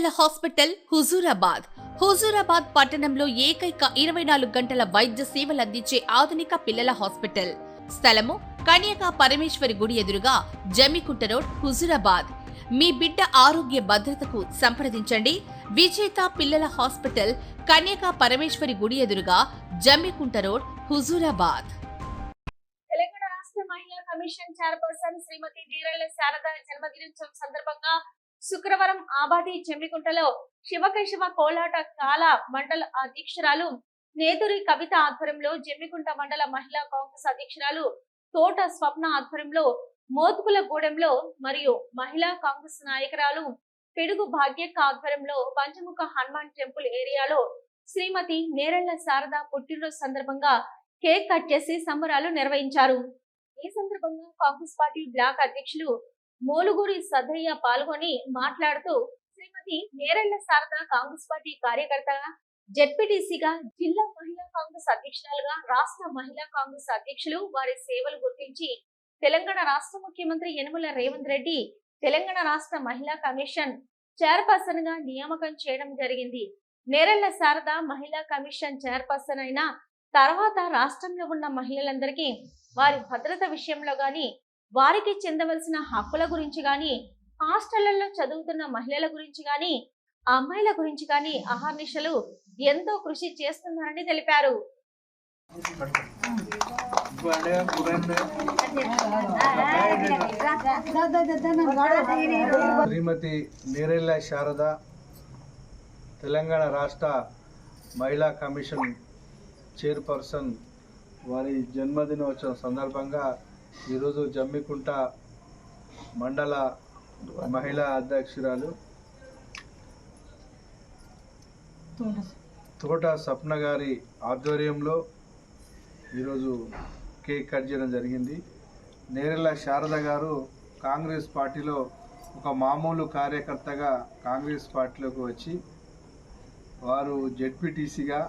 పిల్లల హాస్పిటల్ హుజూరాబాద్ పట్టణంలో ఏకైక 24 గంటల వైద్య సేవలు అందించే ఆధునిక పిల్లల హాస్పిటల్. స్థలము కన్యకా పరమేశ్వరి గుడి ఎదురుగా, జమ్మికుంట రోడ్, హుజూరాబాద్. మీ బిడ్డ ఆరోగ్య భద్రతకు సంప్రదించండి. విజేత పిల్లల హాస్పిటల్, కన్యకా పరమేశ్వరి గుడి ఎదురుగా, జమ్మికుంట రోడ్, హుజూరాబాద్. తెలంగాణ రాష్ట్ర మహిళా కమిషన్ చైర్పర్సన్ శ్రీమతి నీరెళ్ల శారద జన్మదినోత్సవం సందర్భంగా శుక్రవారం ఆబాది జమ్మికుంటలో శివకేశవ కోలాట కాల మండల అధ్యక్షురాలు నేదురి కవిత ఆధ్వర్యంలో, జమ్మికుంట మండల మహిళా కాంగ్రెస్ అధ్యక్షురాలు తోట స్వప్న ఆధ్వర్యంలో, మోత్కుల గూడెంలో మరియు మహిళా కాంగ్రెస్ నాయకురాలు పిడుగు భాగ్యక్క ఆధ్వర్యంలో పంచముఖ హనుమాన్ టెంపుల్ ఏరియాలో శ్రీమతి నేరెళ్ల శారద పుట్టినరోజు సందర్భంగా కేక్ కట్ చేసి సంబరాలు నిర్వహించారు. ఈ సందర్భంగా కాంగ్రెస్ పార్టీ బ్లాక్ అధ్యక్షులు మోలుగూరి సదయ్య పాల్గొని మాట్లాడుతూ, శ్రీమతి నేరెళ్ల శారద కాంగ్రెస్ పార్టీ కార్యకర్తగా, జెడ్పీటీసీగా, జిల్లా మహిళా కాంగ్రెస్ అధ్యక్షురాలుగా, రాష్ట్ర మహిళా కాంగ్రెస్ అధ్యక్షులు వారి సేవలు గుర్తించి తెలంగాణ రాష్ట్ర ముఖ్యమంత్రి యనమల రేవంత్ రెడ్డి తెలంగాణ రాష్ట్ర మహిళా కమిషన్ చైర్పర్సన్ గా నియామకం చేయడం జరిగింది. నేరెళ్ల శారద మహిళా కమిషన్ చైర్పర్సన్ అయిన తర్వాత రాష్ట్రంలో ఉన్న మహిళలందరికీ వారి భద్రత విషయంలో గాని, వారికి చెందవలసిన హక్కుల గురించి గాని, హాస్టళ్లలో చదువుతున్న మహిళల గురించి గాని, అమ్మాయిల గురించి గాని అహర్నిశలు ఎంతో కృషి చేస్తున్నారని తెలిపారు. శ్రీమతి నేరెళ్ల శారద తెలంగాణ రాష్ట్ర మహిళా కమిషన్ చైర్పర్సన్ వారి జన్మదినోత్సవం సందర్భంగా ఈరోజు జమ్మికుంట మండల మహిళా అధ్యక్షురాలు తోట స్వప్న గారి ఆధ్వర్యంలో ఈరోజు కేక్ కట్ చేయడం జరిగింది. నేరెళ్ల శారద గారు కాంగ్రెస్ పార్టీలో ఒక మామూలు కార్యకర్తగా కాంగ్రెస్ పార్టీలోకి వచ్చి వారు జెడ్పీటీసీగా,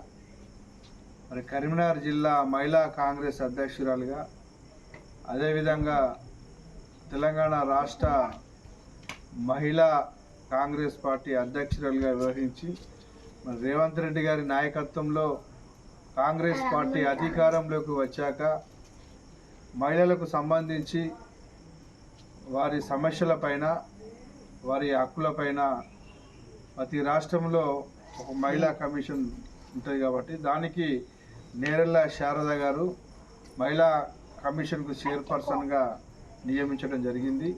మరి కరీంనగర్ జిల్లా మహిళా కాంగ్రెస్ అధ్యక్షురాలుగా, అదేవిధంగా తెలంగాణ రాష్ట్ర మహిళా కాంగ్రెస్ పార్టీ అధ్యక్షురాలుగా వ్యవహరించి, మరి రేవంత్ రెడ్డి గారి నాయకత్వంలో కాంగ్రెస్ పార్టీ అధికారంలోకి వచ్చాక మహిళలకు సంబంధించి వారి సమస్యలపైన, వారి హక్కులపైన ప్రతి రాష్ట్రంలో ఒక మహిళా కమిషన్ ఉంటుంది కాబట్టి దానికి నేరెళ్ల శారద గారు మహిళా కమిషన్కు చైర్పర్సన్గా నియమించడం జరిగింది.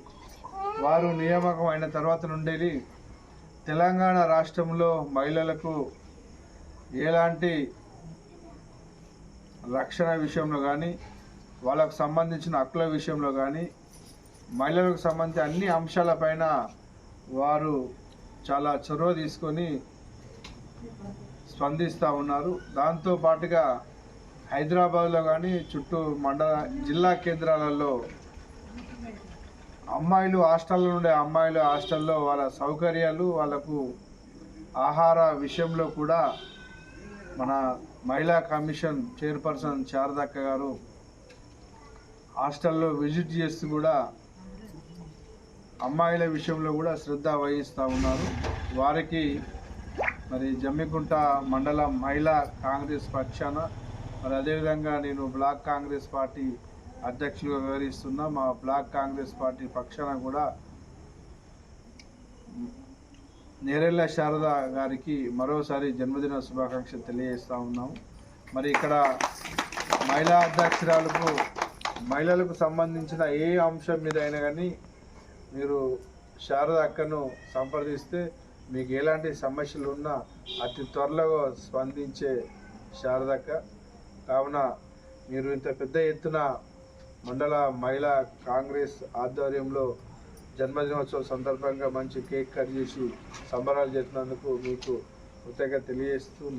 వారు నియామకం అయిన తర్వాత నుండి తెలంగాణ రాష్ట్రంలో మహిళలకు ఎలాంటి రక్షణ విషయంలో కానీ, వాళ్ళకు సంబంధించిన హక్కుల విషయంలో కానీ, మహిళలకు సంబంధించిన అన్ని అంశాలపైన వారు చాలా చొరవ తీసుకొని స్పందిస్తూ ఉన్నారు. దాంతోపాటుగా హైదరాబాద్లో కానీ చుట్టూ జిల్లా కేంద్రాలలో అమ్మాయిలు హాస్టల్లో ఉండే అమ్మాయిలు హాస్టల్లో వాళ్ళ సౌకర్యాలు, వాళ్ళకు ఆహార విషయంలో కూడా మన మహిళా కమిషన్ చైర్పర్సన్ శారదక్క గారు హాస్టల్లో విజిట్ చేస్తూ కూడా అమ్మాయిల విషయంలో కూడా శ్రద్ధ వహిస్తూ ఉన్నారు. వారికి మరి జమ్మికుంట మండల మహిళా కాంగ్రెస్ పక్షాన, మరి అదేవిధంగా నేను బ్లాక్ కాంగ్రెస్ పార్టీ అధ్యక్షులుగా వ్యవహరిస్తున్న మా బ్లాక్ కాంగ్రెస్ పార్టీ పక్షాన కూడా నేరెళ్ల శారద గారికి మరోసారి జన్మదిన శుభాకాంక్షలు తెలియజేస్తూ ఉన్నాము. మరి ఇక్కడ మహిళా అధ్యక్షురాలకు మహిళలకు సంబంధించిన ఏ అంశం మీద అయినా కానీ మీరు శారద అక్కను సంప్రదిస్తే మీకు ఎలాంటి సమస్యలు ఉన్నా అతి త్వరలో స్పందించే శారదక్క. కావున మీరు ఇంత పెద్ద ఎత్తున మండల మహిళా కాంగ్రెస్ ఆధ్వర్యంలో జన్మదినోత్సవం సందర్భంగా మంచి కేక్ కట్ చేసి సంబరాలు చేసినందుకు మీకు కృతజ్ఞత తెలియజేస్తూ